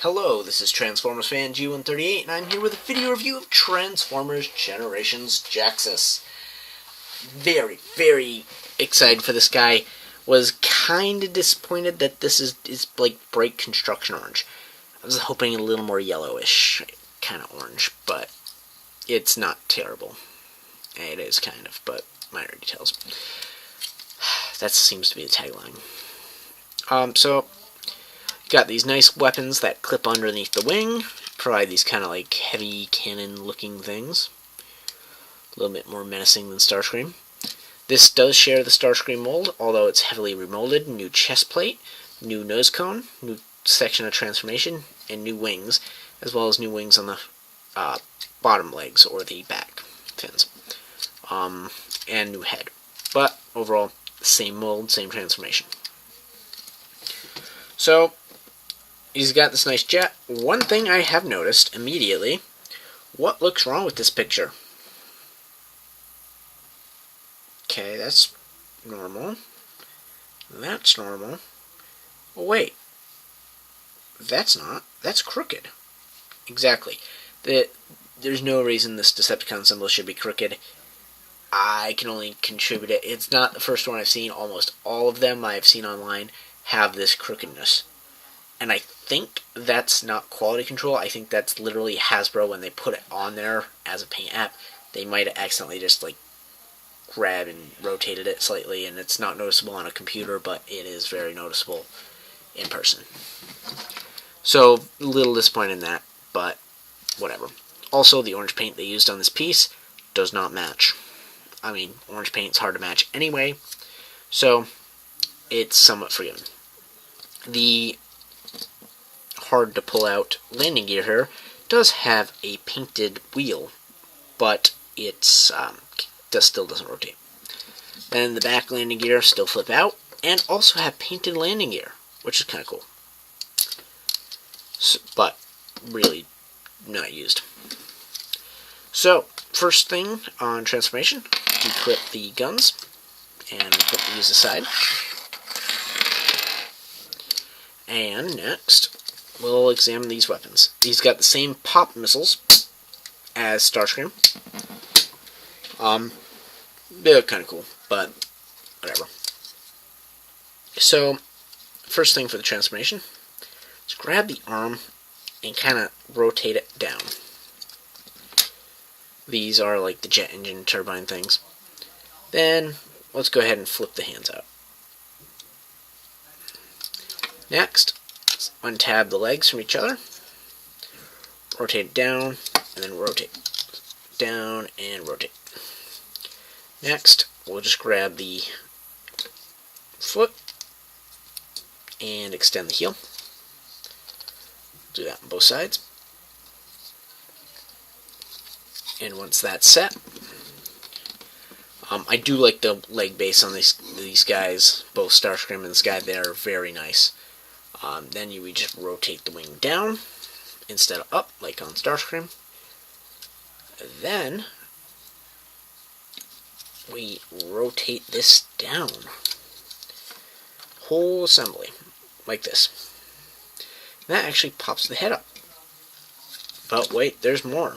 Hello, this is Transformers fan G138, and I'm here with a video review of Transformers Generations Jhaxus. Very excited for this guy. Was kind of disappointed that this is like bright construction orange. I was hoping a little more yellowish kind of orange, but it's not terrible. It is kind of, but minor details. That seems to be the tagline. So got these nice weapons that clip underneath the wing, provide these kind of like heavy cannon looking things. A little bit more menacing than Starscream. This does share the Starscream mold, although it's heavily remolded. New chest plate, new nose cone, new section of transformation, and new wings, as well as new wings on the bottom legs or the back fins. And new head. But overall, same mold, same transformation. So he's got this nice jet. One thing I have noticed immediately, what looks wrong with this picture? Okay, that's normal. That's normal. Oh, wait. That's not. That's crooked. Exactly. There's no reason this Decepticon symbol should be crooked. I can only contribute it. It's not the first one I've seen. Almost all of them I've seen online have this crookedness. And I think that's not quality control. I think that's literally Hasbro, when they put it on there as a paint app, they might have accidentally just like grabbed and rotated it slightly, and it's not noticeable on a computer, but it is very noticeable in person. So, a little disappointed in that, but whatever. Also, the orange paint they used on this piece does not match. I mean, orange paint's hard to match anyway, so it's somewhat forgiven. The hard to pull out landing gear here does have a painted wheel, but it's still doesn't rotate. Then the back landing gear still flip out, and also have painted landing gear, which is kind of cool. So, but really not used. So first thing on transformation, decrypt the guns and put these aside. And next, we'll examine these weapons. These got the same pop missiles as Starscream. They look kind of cool, but whatever. So, first thing for the transformation, is grab the arm and kind of rotate it down. These are like the jet engine turbine things. Then, let's go ahead and flip the hands out. Next, untab the legs from each other, rotate it down, and then rotate. Down and rotate. Next, we'll just grab the foot and extend the heel. Do that on both sides. And once that's set, I do like the leg base on these guys, both Starscream and this guy. They're very nice. Then we just rotate the wing down instead of up, like on Starscream. Then we rotate this down. Whole assembly, like this. And that actually pops the head up. But wait, there's more.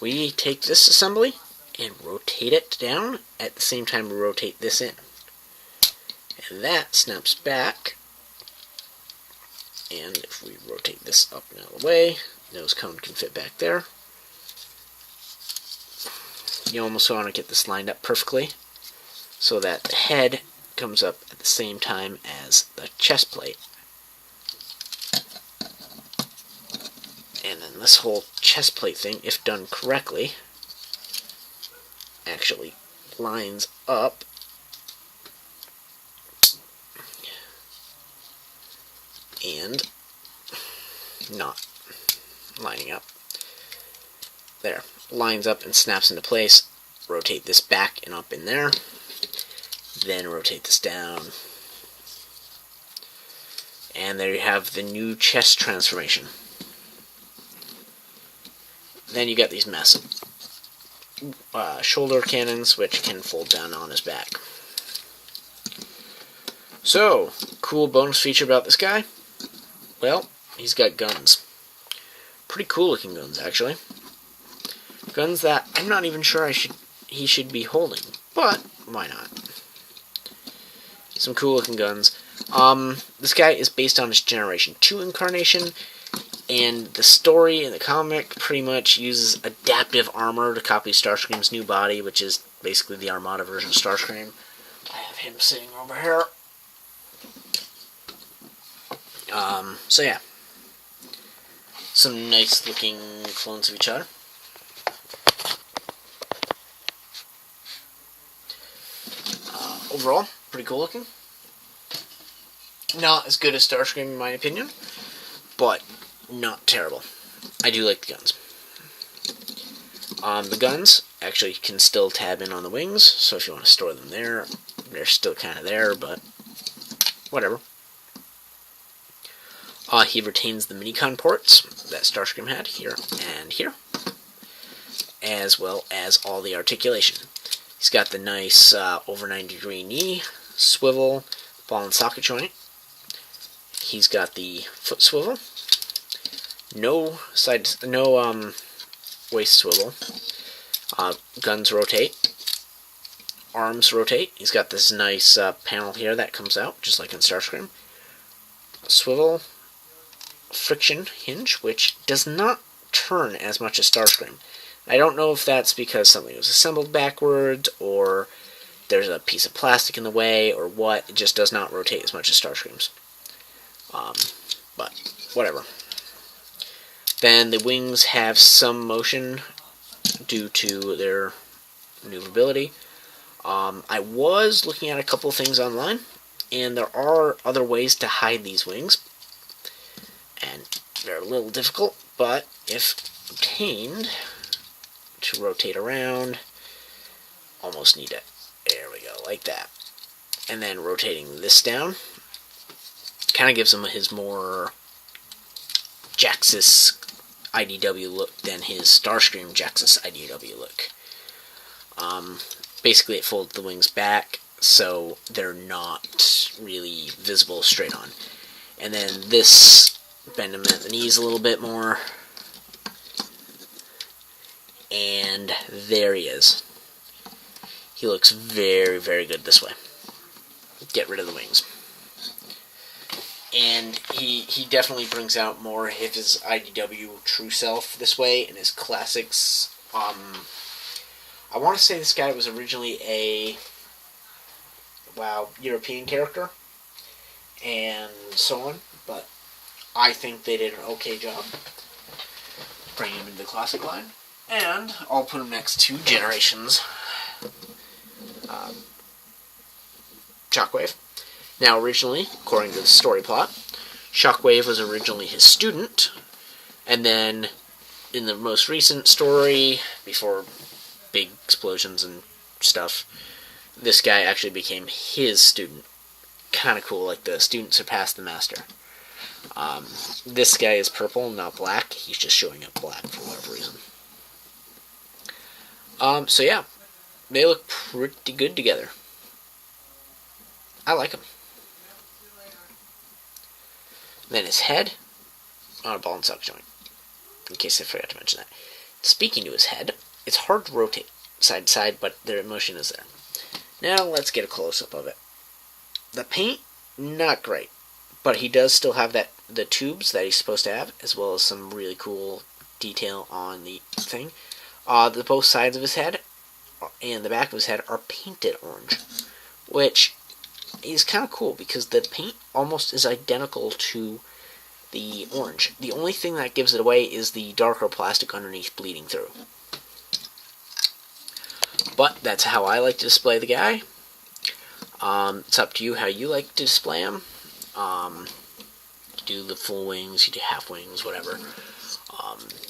We take this assembly and rotate it down at the same time we rotate this in. And that snaps back. And if we rotate this up and out of the way, nose cone can fit back there. You almost want to get this lined up perfectly so that the head comes up at the same time as the chest plate. And then this whole chest plate thing, if done correctly, actually lines up and not lining up. There. Lines up and snaps into place. Rotate this back and up in there. Then rotate this down. And there you have the new chest transformation. Then you got these massive shoulder cannons, which can fold down on his back. So, cool bonus feature about this guy. Well, he's got guns. Pretty cool looking guns, actually. Guns that I'm not even sure he should be holding, but why not? Some cool looking guns. This guy is based on his Generation 2 incarnation, and the story in the comic pretty much uses adaptive armor to copy Starscream's new body, which is basically the Armada version of Starscream. I have him sitting over here. So yeah. Some nice looking clones of each other. Overall, pretty cool looking. Not as good as Starscream in my opinion, but not terrible. I do like the guns. The guns actually can still tab in on the wings, so if you want to store them there, they're still kind of there, but whatever. He retains the minicon ports that Starscream had here and here, as well as all the articulation. He's got the nice over 90-degree knee, swivel, ball and socket joint. He's got the foot swivel, no waist swivel. Guns rotate, arms rotate. He's got this nice panel here that comes out just like in Starscream. Swivel, friction hinge, which does not turn as much as Starscream. I don't know if that's because something was assembled backwards, or there's a piece of plastic in the way, or what. It just does not rotate as much as Starscream's. But whatever. Then the wings have some motion due to their maneuverability. I was looking at a couple of things online, and there are other ways to hide these wings. And they're a little difficult, but if obtained, to rotate around, almost need it. There we go, like that. And then rotating this down, kind of gives him his more Jhaxus IDW look than his Starscream Jhaxus IDW look. Basically, it folds the wings back, so they're not really visible straight on. And then this, bend him at the knees a little bit more. And there he is. He looks very, very good this way. Get rid of the wings. And he definitely brings out more of his IDW true self this way in his classics. I want to say this guy was originally a European character and so on, but I think they did an okay job bringing him into the classic line. And I'll put him next to Generations Shockwave. Now, originally, according to the story plot, Shockwave was originally his student, and then in the most recent story, before big explosions and stuff, this guy actually became his student. Kind of cool, like the student surpassed the master. This guy is purple, not black. He's just showing up black for whatever reason. So yeah, they look pretty good together. I like them. Then his head on a ball and socket joint, in case I forgot to mention that. Speaking to his head, it's hard to rotate side to side, but the motion is there. Now let's get a close-up of it. The paint, not great, but he does still have the tubes that he's supposed to have, as well as some really cool detail on the thing. Both sides of his head and the back of his head are painted orange, which is kind of cool because the paint almost is identical to the orange. The only thing that gives it away is the darker plastic underneath bleeding through. But that's how I like to display the guy. It's up to you how you like to display him. You do the full wings, you do half wings, whatever.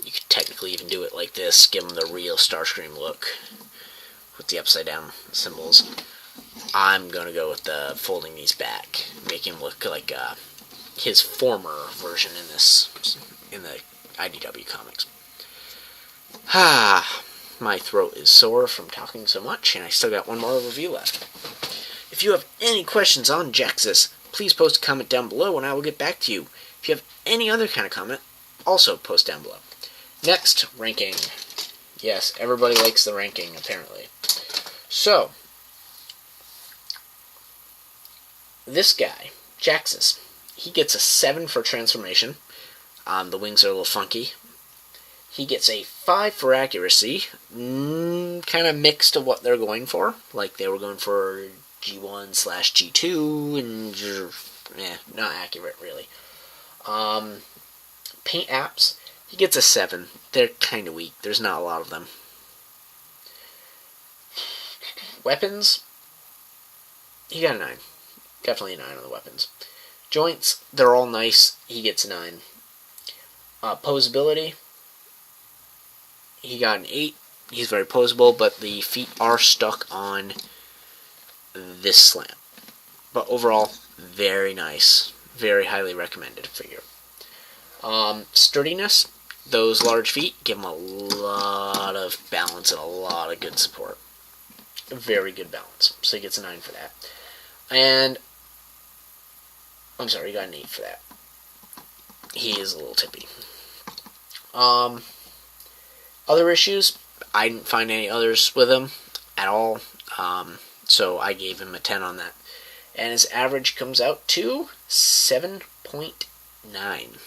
You could technically even do it like this, give him the real Starscream look with the upside down symbols. I'm going to go with the folding these back, make him look like his former version in the IDW comics. My throat is sore from talking so much, and I still got one more review left. If you have any questions on Jhaxus, please post a comment down below and I will get back to you. If you have any other kind of comment, also post down below. Next, ranking. Yes, everybody likes the ranking, apparently. So, this guy, Jhaxus, he gets a 7 for transformation. The wings are a little funky. He gets a 5 for accuracy. Kind of mixed to what they're going for. Like they were going for G1/G2, and not accurate really. Paint apps, he gets a 7. They're kind of weak. There's not a lot of them. Weapons, he got a 9. Definitely a 9 on the weapons. Joints, they're all nice. He gets a 9. Posability, he got an 8. He's very posable, but the feet are stuck on this slant. But overall, very nice. Very highly recommended figure. Sturdiness, those large feet give him a lot of balance and a lot of good support. Very good balance. So he gets a 9 for that. And, I'm sorry, he got an 8 for that. He is a little tippy. Other issues, I didn't find any others with him at all. So I gave him a 10 on that. And his average comes out to 7.9.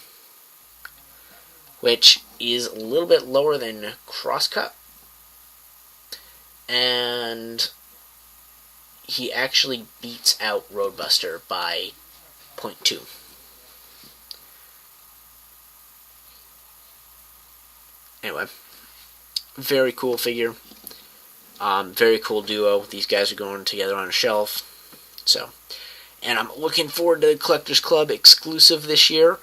Which is a little bit lower than Crosscut. And he actually beats out Roadbuster by 0.2. Anyway, very cool figure. Very cool duo. These guys are going together on a shelf. So, and I'm looking forward to the Collectors Club exclusive this year.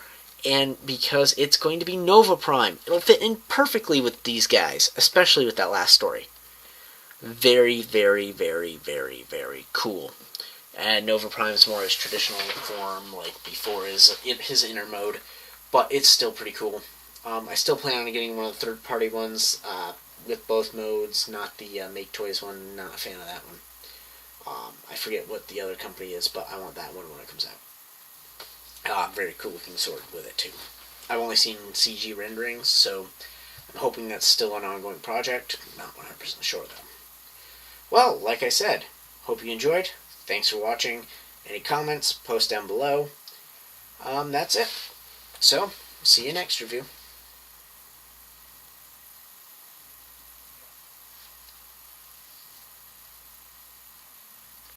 And because it's going to be Nova Prime. It'll fit in perfectly with these guys, especially with that last story. Very, very, very, very, very cool. And Nova Prime is more his traditional form, like before his inner mode. But it's still pretty cool. I still plan on getting one of the third-party ones with both modes, not the Make Toys one. Not a fan of that one. I forget what the other company is, but I want that one when it comes out. Very cool looking sword with it too. I've only seen CG renderings, so I'm hoping that's still an ongoing project. Not 100% sure though. Well, like I said, hope you enjoyed. Thanks for watching. Any comments, post down below. That's it. So, see you next review.